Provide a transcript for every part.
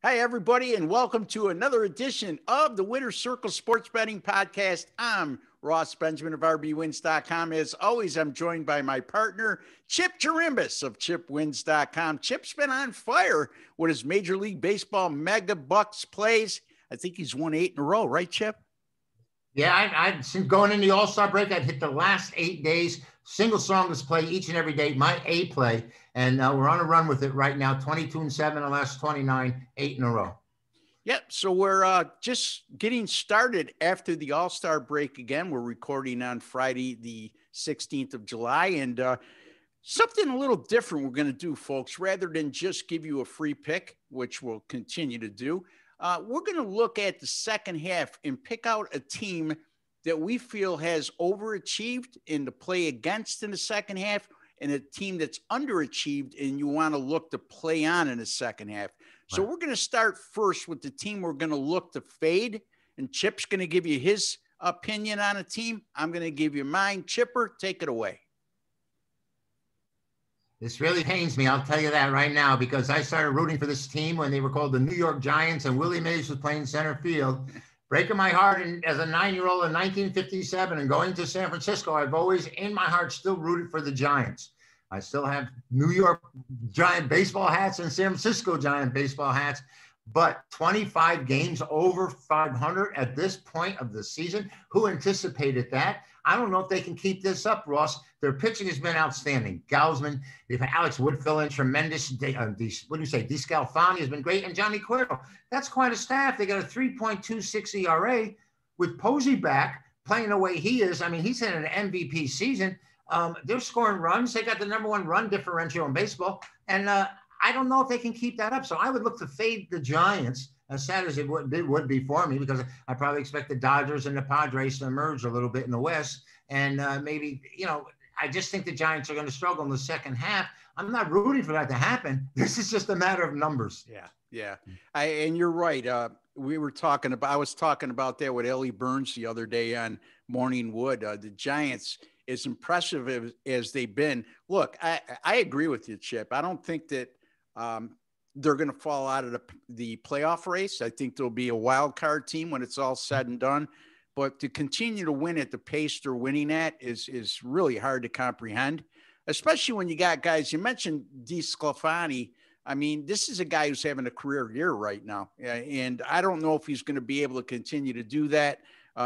Hi, everybody, and welcome to another edition of the Winner's Circle Sports Betting Podcast. I'm Ross Benjamin of RBWins.com. As always, I'm joined by my partner, Chip Jarimbas of ChipWins.com. Chip's been on fire with his Major League Baseball Mega Bucks plays. I think he's won 8 in a row, right, Chip? Yeah, I've since going in the All-Star break, I've hit the last 8 days, single songless play each and every day, my A play, and we're on a run with it right now, 22-7, the last 29, 8 in a row. Yep, so we're just getting started after the All-Star break again. We're recording on Friday, the 16th of July, and something a little different we're going to do, folks. Rather than just give you a free pick, which we'll continue to do, we're going to look at the second half and pick out a team that we feel has overachieved in the play against in the second half and a team that's underachieved and you want to look to play on in the second half. So we're going to start first with the team we're going to look to fade, and Chip's going to give you his opinion on a team. I'm going to give you mine. Chipper, take it away. This really pains me, I'll tell you that right now, because I started rooting for this team when they were called the New York Giants and Willie Mays was playing center field. Breaking my heart as a 9-year-old in 1957 and going to San Francisco, I've always, in my heart, still rooted for the Giants. I still have New York Giant baseball hats and San Francisco Giant baseball hats, but 25 games over 500 at this point of the season. Who anticipated that? I don't know if they can keep this up, Ross. Their pitching has been outstanding. Gausman, they've had Alex Wood fill in tremendous. What do you say? DeScalfani has been great, and Johnny Cueto. That's quite a staff. They got a 3.26 ERA with Posey back playing the way he is. I mean, he's had an MVP season. They're scoring runs. They got the #1 run differential in baseball, and I don't know if they can keep that up. So I would look to fade the Giants, as sad as it would be for me, because I probably expect the Dodgers and the Padres to emerge a little bit in the West. And maybe, I just think the Giants are going to struggle in the second half. I'm not rooting for that to happen. This is just a matter of numbers. Yeah. And you're right. I was talking about that with Ellie Burns the other day on Morning Wood. The Giants, as impressive as they've been. Look, I agree with you, Chip. I don't think that they're going to fall out of the playoff race. I think there'll be a wild card team when it's all said and done. But to continue to win at the pace they're winning at is really hard to comprehend, especially when you got guys. You mentioned DeScalfani. I mean, this is a guy who's having a career year right now, and I don't know if he's going to be able to continue to do that.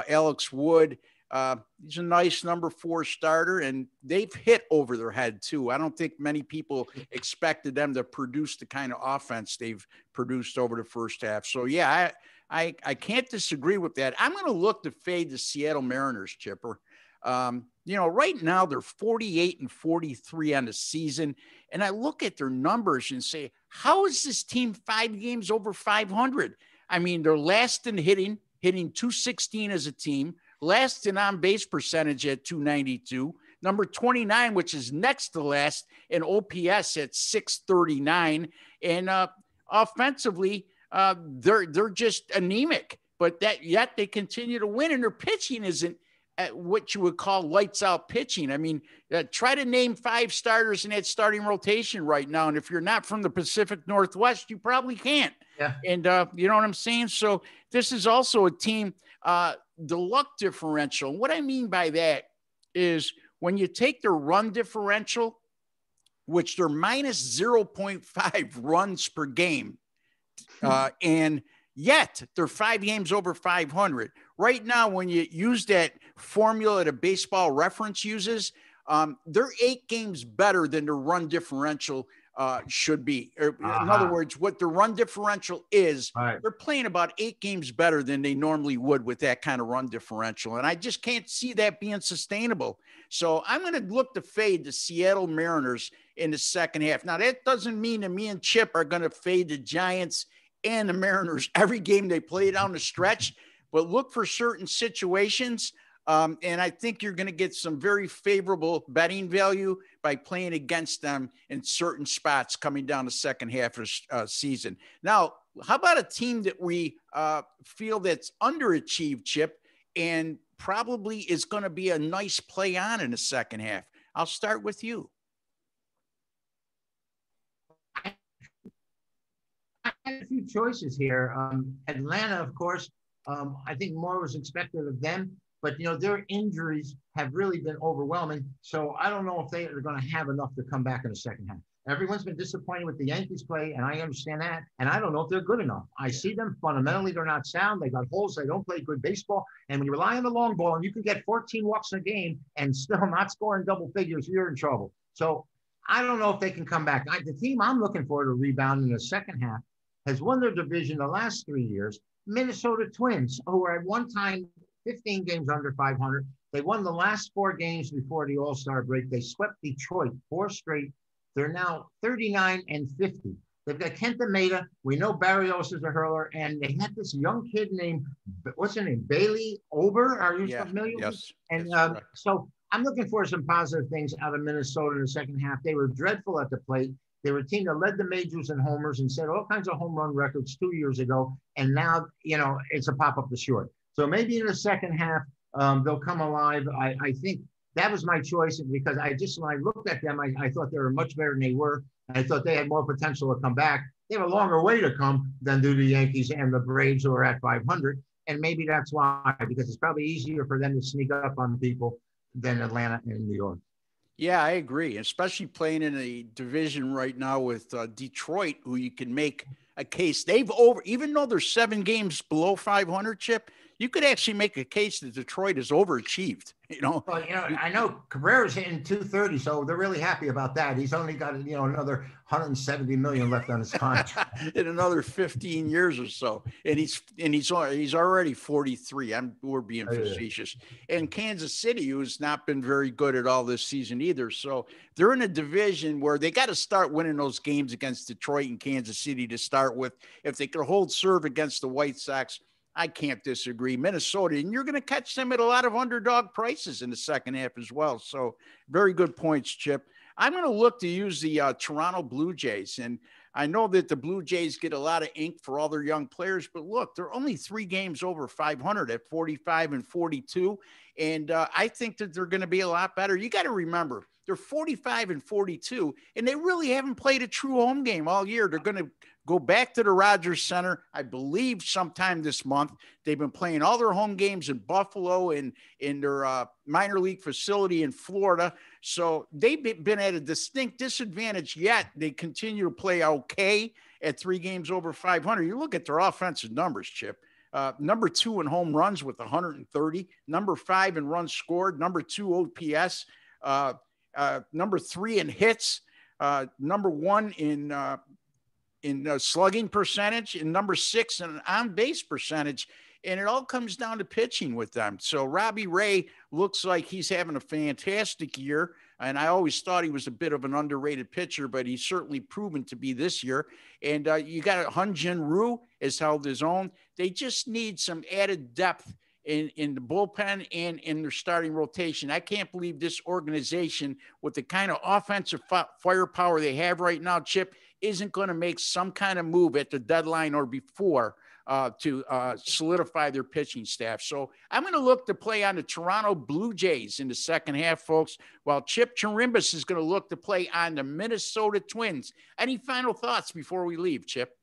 Alex Wood, he's a nice #4 starter, and they've hit over their head too. I don't think many people expected them to produce the kind of offense they've produced over the first half. So yeah, I can't disagree with that. I'm going to look to fade the Seattle Mariners, Chipper. Right now they're 48-43 on the season. And I look at their numbers and say, how is this team 5 games over 500? I mean, they're last in hitting 216 as a team, last in on-base percentage at 292, number 29, which is next to last, in OPS at 639. And offensively, they're just anemic, but yet they continue to win, and their pitching isn't at what you would call lights out pitching. I mean, try to name 5 starters in that starting rotation right now. And if you're not from the Pacific Northwest, you probably can't. Yeah. And you know what I'm saying? So this is also a team, the luck differential. What I mean by that is when you take their run differential, which they're minus 0.5 runs per game, and yet they're 5 games over 500. Right now, when you use that formula that Baseball Reference uses, they're 8 games better than their run differential should be. In other words, what the run differential is, they're playing about 8 games better than they normally would with that kind of run differential. And I just can't see that being sustainable. So I'm going to look to fade the Seattle Mariners in the second half. Now, that doesn't mean that me and Chip are going to fade the Giants and the Mariners every game they play down the stretch, but look for certain situations. And I think you're going to get some very favorable betting value by playing against them in certain spots coming down the second half of the season. Now, how about a team that we feel that's underachieved, Chip, and probably is going to be a nice play on in the second half? I'll start with you. I few choices here. Atlanta, of course, I think more was expected of them, but their injuries have really been overwhelming. So I don't know if they are going to have enough to come back in the second half. Everyone's been disappointed with the Yankees play, and I understand that. And I don't know if they're good enough. I see them fundamentally; they're not sound. They got holes. They don't play good baseball. And when you rely on the long ball, and you can get 14 walks in a game and still not scoring double figures, you're in trouble. So I don't know if they can come back. The team I'm looking for to rebound in the second half has won their division the last 3 years. Minnesota Twins, who were at one time 15 games under 500. They won the last 4 games before the All-Star break. They swept Detroit 4 straight. They're now 39-50. They've got Kenta Maeda. We know Barrios is a hurler, and they had this young kid named, what's her name, Bailey Ober. Are you familiar with? Yes. And so I'm looking for some positive things out of Minnesota in the second half. They were dreadful at the plate. They were a team that led the majors in homers and set all kinds of home run records 2 years ago. And now, it's a pop up the short. So maybe in the second half, they'll come alive. I think that was my choice because when I looked at them, I thought they were much better than they were. I thought they had more potential to come back. They have a longer way to come than do the Yankees and the Braves, who are at 500. And maybe that's why, because it's probably easier for them to sneak up on people than Atlanta and New York. Yeah, I agree. Especially playing in a division right now with Detroit, who you can make a case. Even though they're 7 games below 500, Chip, you could actually make a case that Detroit has overachieved. Well, I know Cabrera's hitting 230, so they're really happy about that. He's only got another 170 million left on his contract in another 15 years or so, and he's already 43. We're being facetious. And Kansas City, who's not been very good at all this season either, so they're in a division where they got to start winning those games against Detroit and Kansas City to start with. If they could hold serve against the White Sox, I can't disagree. Minnesota, and you're going to catch them at a lot of underdog prices in the second half as well. So very good points, Chip. I'm going to look to use the Toronto Blue Jays. And I know that the Blue Jays get a lot of ink for all their young players, but look, they're only 3 games over 500 at 45-42. And I think that they're going to be a lot better. You got to remember, they're 45-42, and they really haven't played a true home game all year. They're going to go back to the Rogers Center, I believe, sometime this month. They've been playing all their home games in Buffalo and in their minor league facility in Florida. So they've been at a distinct disadvantage, yet they continue to play okay at 3 games over 500. You look at their offensive numbers, Chip. Number 2 in home runs with 130, number 5 in runs scored, number 2 OPS, number 3 in hits, number 1 in slugging percentage, and number 6 in on-base percentage. And it all comes down to pitching with them. So Robbie Ray looks like he's having a fantastic year. And I always thought he was a bit of an underrated pitcher, but he's certainly proven to be this year. And you got Hyun-Jin Ryu has held his own. They just need some added depth in the bullpen and in their starting rotation. I can't believe this organization, with the kind of offensive firepower they have right now, Chip, isn't going to make some kind of move at the deadline or before to solidify their pitching staff. So I'm going to look to play on the Toronto Blue Jays in the second half, folks, while Chip Chirimbus is going to look to play on the Minnesota Twins. Any final thoughts before we leave, Chip?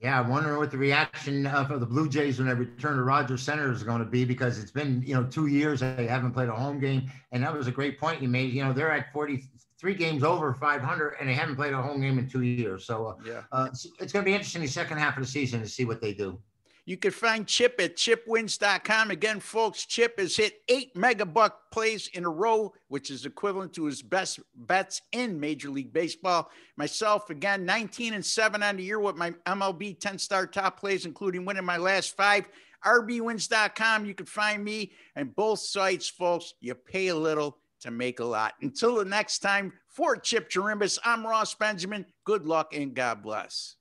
Yeah, I'm wondering what the reaction of the Blue Jays when they return to Rogers Center is going to be, because it's been 2 years they haven't played a home game, and that was a great point you made. They're at 43 games over 500, and they haven't played a home game in 2 years. So it's going to be interesting the second half of the season to see what they do. You can find Chip at chipwins.com. Again, folks, Chip has hit 8 megabuck plays in a row, which is equivalent to his best bets in Major League Baseball. Myself, again, 19-7 on the year with my MLB 10-star top plays, including winning my last 5. rbwins.com. You can find me on both sites, folks. You pay a little to make a lot. Until the next time, for Chip Chirimbus, I'm Ross Benjamin. Good luck and God bless.